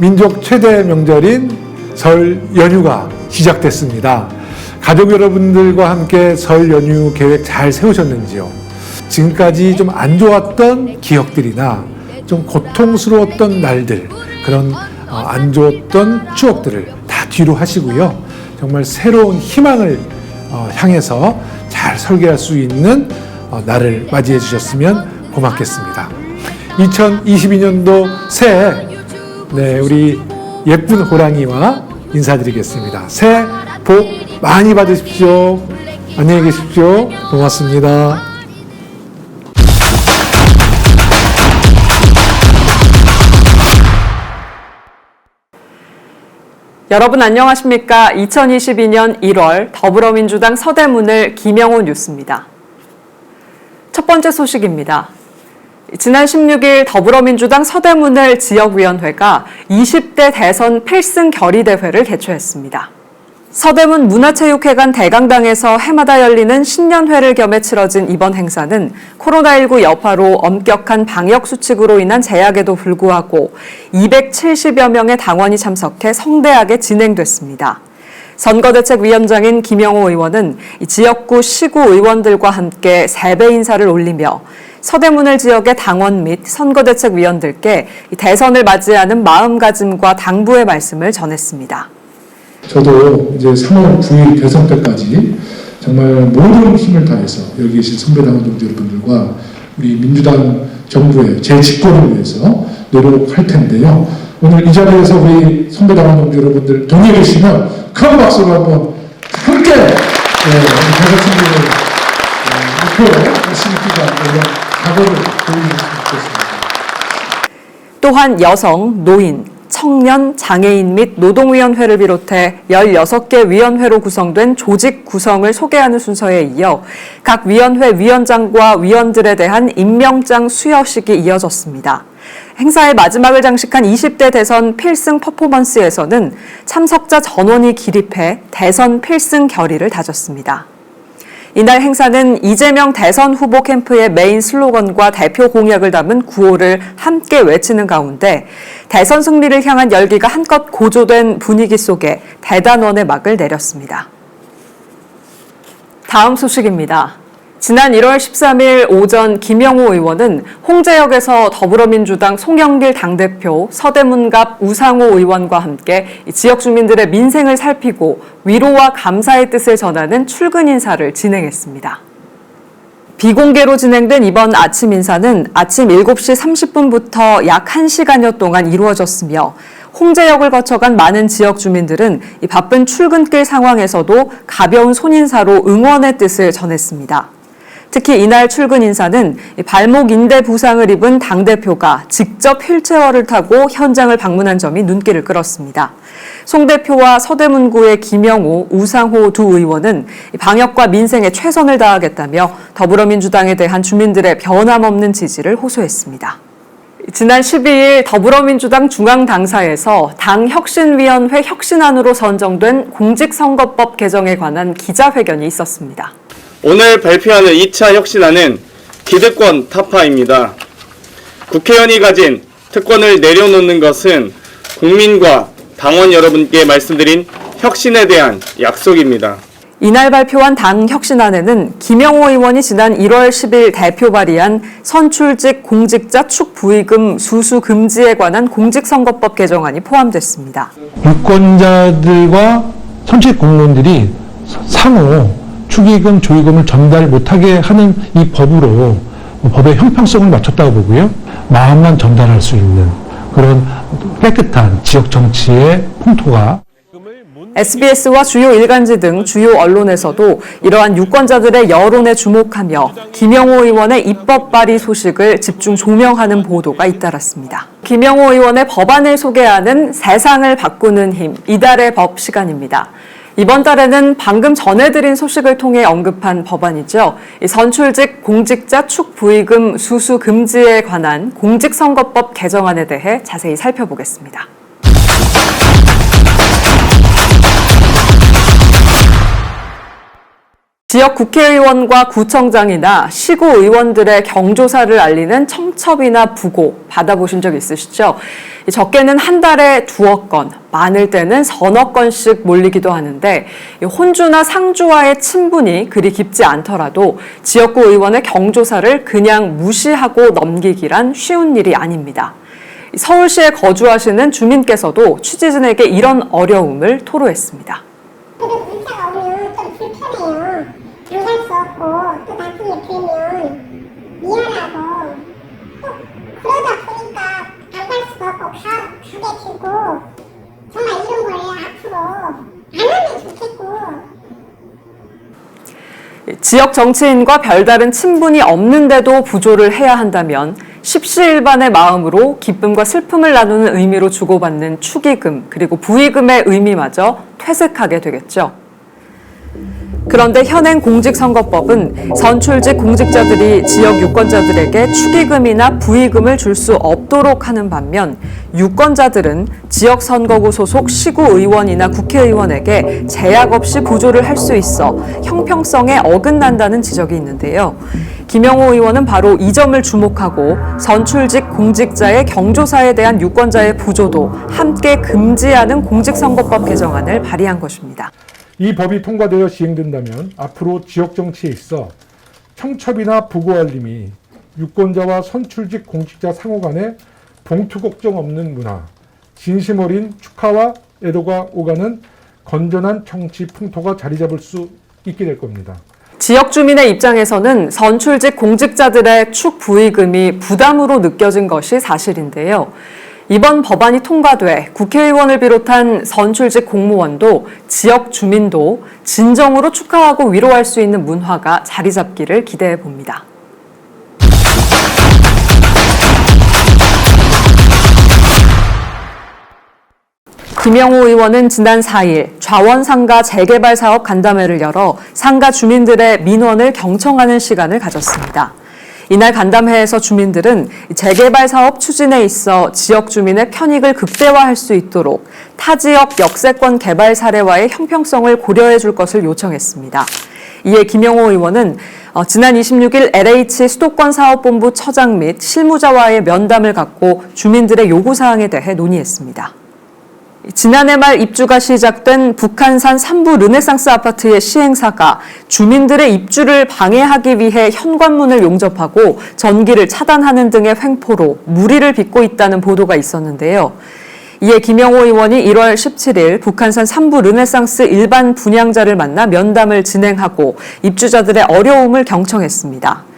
민족 최대 명절인 설 연휴가 시작됐습니다. 가족 여러분들과 함께 설 연휴 계획 잘 세우셨는지요? 지금까지 좀 안 좋았던 기억들이나 좀 고통스러웠던 날들, 그런 안 좋았던 추억들을 다 뒤로 하시고요. 정말 새로운 희망을 향해서 잘 설계할 수 있는 날을 맞이해 주셨으면 고맙겠습니다. 2022년도 새해 우리 예쁜 호랑이와 인사드리겠습니다. 새해 복 많이 받으십시오. 안녕히 계십시오. 고맙습니다. 여러분 안녕하십니까? 2022년 1월 더불어민주당 서대문을 김영호 뉴스입니다. 첫 번째 소식입니다. 지난 16일 더불어민주당 서대문을 지역위원회가 20대 대선 필승 결의대회를 개최했습니다. 서대문 문화체육회관 대강당에서 해마다 열리는 신년회를 겸해 치러진 이번 행사는 코로나19 여파로 엄격한 방역수칙으로 인한 제약에도 불구하고 270여 명의 당원이 참석해 성대하게 진행됐습니다. 선거대책위원장인 김영호 의원은 지역구 시구 의원들과 함께 세배 인사를 올리며 서대문을 지역의 당원 및 선거대책위원들께 대선을 맞이하는 마음가짐과 당부의 말씀을 전했습니다. 저도 이제 3월 9일 대선 때까지 정말 모든 힘을 다해서 여기 계신 선배당원 동지 여러분들과 우리 민주당 정부의 재집권을 위해서 노력할 텐데요. 오늘 이 자리에서 우리 선배당원 동지 여러분들 동의해 주시면 큰 박수로 한번 함께 대선 승리를 목표로 열심히 뛰자 이런 각오를 보여주셨으면 좋겠습니다. 또한 여성, 노인, 청년, 장애인 및 노동위원회를 비롯해 16개 위원회로 구성된 조직 구성을 소개하는 순서에 이어 각 위원회 위원장과 위원들에 대한 임명장 수여식이 이어졌습니다. 행사의 마지막을 장식한 20대 대선 필승 퍼포먼스에서는 참석자 전원이 기립해 대선 필승 결의를 다졌습니다. 이날 행사는 이재명 대선 후보 캠프의 메인 슬로건과 대표 공약을 담은 구호를 함께 외치는 가운데 대선 승리를 향한 열기가 한껏 고조된 분위기 속에 대단원의 막을 내렸습니다. 다음 소식입니다. 지난 1월 13일 오전 김영호 의원은 홍제역에서 더불어민주당 송영길 당대표, 서대문갑 우상호 의원과 함께 지역 주민들의 민생을 살피고 위로와 감사의 뜻을 전하는 출근 인사를 진행했습니다. 비공개로 진행된 이번 아침 인사는 아침 7시 30분부터 약 1시간여 동안 이루어졌으며 홍제역을 거쳐간 많은 지역 주민들은 이 바쁜 출근길 상황에서도 가벼운 손인사로 응원의 뜻을 전했습니다. 특히 이날 출근 인사는 발목 인대 부상을 입은 당대표가 직접 휠체어를 타고 현장을 방문한 점이 눈길을 끌었습니다. 송 대표와 서대문구의 김영호, 우상호 두 의원은 방역과 민생에 최선을 다하겠다며 더불어민주당에 대한 주민들의 변함없는 지지를 호소했습니다. 지난 12일 더불어민주당 중앙당사에서 당혁신위원회 혁신안으로 선정된 공직선거법 개정에 관한 기자회견이 있었습니다. 오늘 발표하는 2차 혁신안은 기득권 타파입니다. 국회의원이 가진 특권을 내려놓는 것은 국민과 당원 여러분께 말씀드린 혁신에 대한 약속입니다. 이날 발표한 당 혁신안에는 김영호 의원이 지난 1월 10일 대표 발의한 선출직 공직자 축부의금 수수 금지에 관한 공직선거법 개정안이 포함됐습니다. 유권자들과 선출직 공무원들이 상호 축의금, 조의금을 전달 못하게 하는 이 법으로 법의 형평성을 맞췄다고 보고요. 마음만 전달할 수 있는 그런 깨끗한 지역 정치의 풍토가 SBS와 주요 일간지 등 주요 언론에서도 이러한 유권자들의 여론에 주목하며 김영호 의원의 입법 발의 소식을 집중 조명하는 보도가 잇따랐습니다. 김영호 의원의 법안을 소개하는 세상을 바꾸는 힘, 이달의 법 시간입니다. 이번 달에는 방금 전해드린 소식을 통해 언급한 법안이죠. 선출직 공직자 축부의금 수수 금지에 관한 공직선거법 개정안에 대해 자세히 살펴보겠습니다. 지역 국회의원과 구청장이나 시구 의원들의 경조사를 알리는 청첩이나 부고 받아보신 적 있으시죠? 적게는 한 달에 2억 건, 많을 때는 서너 건씩 몰리기도 하는데 혼주나 상주와의 친분이 그리 깊지 않더라도 지역구 의원의 경조사를 그냥 무시하고 넘기기란 쉬운 일이 아닙니다. 서울시에 거주하시는 주민께서도 취재진에게 이런 어려움을 토로했습니다. 문자가 오면 좀 불편해요. 안 갈 수 없고 또 나중에 되면 미안하고 또 그러다 보니까 안 갈 수가 없고 가게 되고 정말 이런 걸 앞으로 안 하면 좋겠고. 지역 정치인과 별다른 친분이 없는데도 부조를 해야 한다면 십시일반의 마음으로 기쁨과 슬픔을 나누는 의미로 주고받는 축의금 그리고 부의금의 의미마저 퇴색하게 되겠죠. 그런데 현행 공직선거법은 선출직 공직자들이 지역 유권자들에게 축의금이나 부의금을 줄 수 없도록 하는 반면 유권자들은 지역 선거구 소속 시구 의원이나 국회의원에게 제약 없이 부조를 할 수 있어 형평성에 어긋난다는 지적이 있는데요. 김영호 의원은 바로 이 점을 주목하고 선출직 공직자의 경조사에 대한 유권자의 부조도 함께 금지하는 공직선거법 개정안을 발의한 것입니다. 이 법이 통과되어 시행된다면 앞으로 지역 정치에 있어 청첩이나 부고 알림이 유권자와 선출직 공직자 상호 간에 봉투 걱정 없는 문화, 진심 어린 축하와 애도가 오가는 건전한 정치 풍토가 자리 잡을 수 있게 될 겁니다. 지역 주민의 입장에서는 선출직 공직자들의 축 부의금이 부담으로 느껴진 것이 사실인데요. 이번 법안이 통과돼 국회의원을 비롯한 선출직 공무원도 지역 주민도 진정으로 축하하고 위로할 수 있는 문화가 자리 잡기를 기대해 봅니다. 김영호 의원은 지난 4일 좌원상가 재개발 사업 간담회를 열어 상가 주민들의 민원을 경청하는 시간을 가졌습니다. 이날 간담회에서 주민들은 재개발 사업 추진에 있어 지역 주민의 편익을 극대화할 수 있도록 타 지역 역세권 개발 사례와의 형평성을 고려해 줄 것을 요청했습니다. 이에 김영호 의원은 지난 26일 LH 수도권 사업본부 처장 및 실무자와의 면담을 갖고 주민들의 요구사항에 대해 논의했습니다. 지난해 말 입주가 시작된 북한산 3부 르네상스 아파트의 시행사가 주민들의 입주를 방해하기 위해 현관문을 용접하고 전기를 차단하는 등의 횡포로 물의를 빚고 있다는 보도가 있었는데요. 이에 김영호 의원이 1월 17일 북한산 3부 르네상스 일반 분양자를 만나 면담을 진행하고 입주자들의 어려움을 경청했습니다.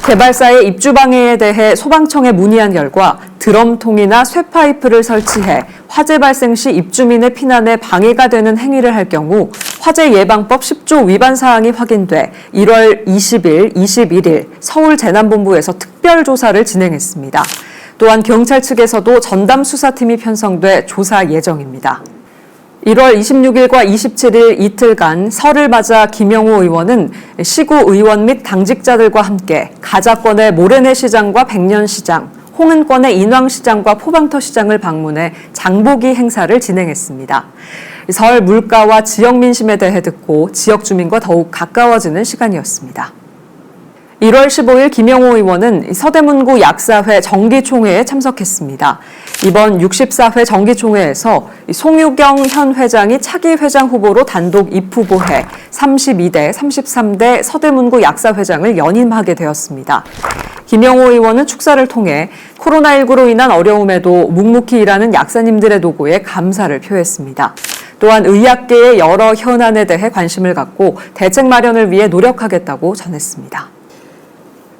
개발사의 입주 방해에 대해 소방청에 문의한 결과 드럼통이나 쇠파이프를 설치해 화재 발생 시 입주민의 피난에 방해가 되는 행위를 할 경우 화재 예방법 10조 위반 사항이 확인돼 1월 20일, 21일 서울재난본부에서 특별조사를 진행했습니다. 또한 경찰 측에서도 전담 수사팀이 편성돼 조사 예정입니다. 1월 26일과 27일 이틀간 설을 맞아 김영호 의원은 시구 의원 및 당직자들과 함께 가자권의 모래내 시장과 백년시장, 홍은권의 인왕시장과 포방터 시장을 방문해 장보기 행사를 진행했습니다. 설 물가와 지역 민심에 대해 듣고 지역 주민과 더욱 가까워지는 시간이었습니다. 1월 15일 김영호 의원은 서대문구 약사회 정기총회에 참석했습니다. 이번 64회 정기총회에서 송유경 현 회장이 차기 회장 후보로 단독 입후보해 32대, 33대 서대문구 약사회장을 연임하게 되었습니다. 김영호 의원은 축사를 통해 코로나19로 인한 어려움에도 묵묵히 일하는 약사님들의 노고에 감사를 표했습니다. 또한 의학계의 여러 현안에 대해 관심을 갖고 대책 마련을 위해 노력하겠다고 전했습니다.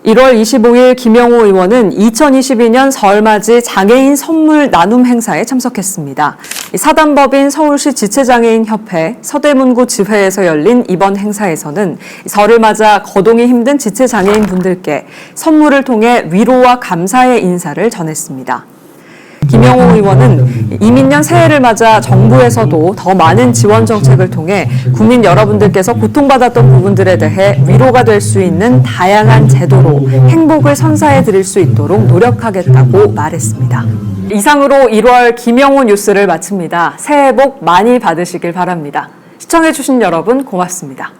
1월 25일 김영호 의원은 2022년 설맞이 장애인 선물 나눔 행사에 참석했습니다. 사단법인 서울시 지체장애인협회 서대문구 지회에서 열린 이번 행사에서는 설을 맞아 거동이 힘든 지체장애인 분들께 선물을 통해 위로와 감사의 인사를 전했습니다. 김영호 의원은 이민년 새해를 맞아 정부에서도 더 많은 지원 정책을 통해 국민 여러분들께서 고통받았던 부분들에 대해 위로가 될 수 있는 다양한 제도로 행복을 선사해 드릴 수 있도록 노력하겠다고 말했습니다. 이상으로 1월 김영호 뉴스를 마칩니다. 새해 복 많이 받으시길 바랍니다. 시청해주신 여러분 고맙습니다.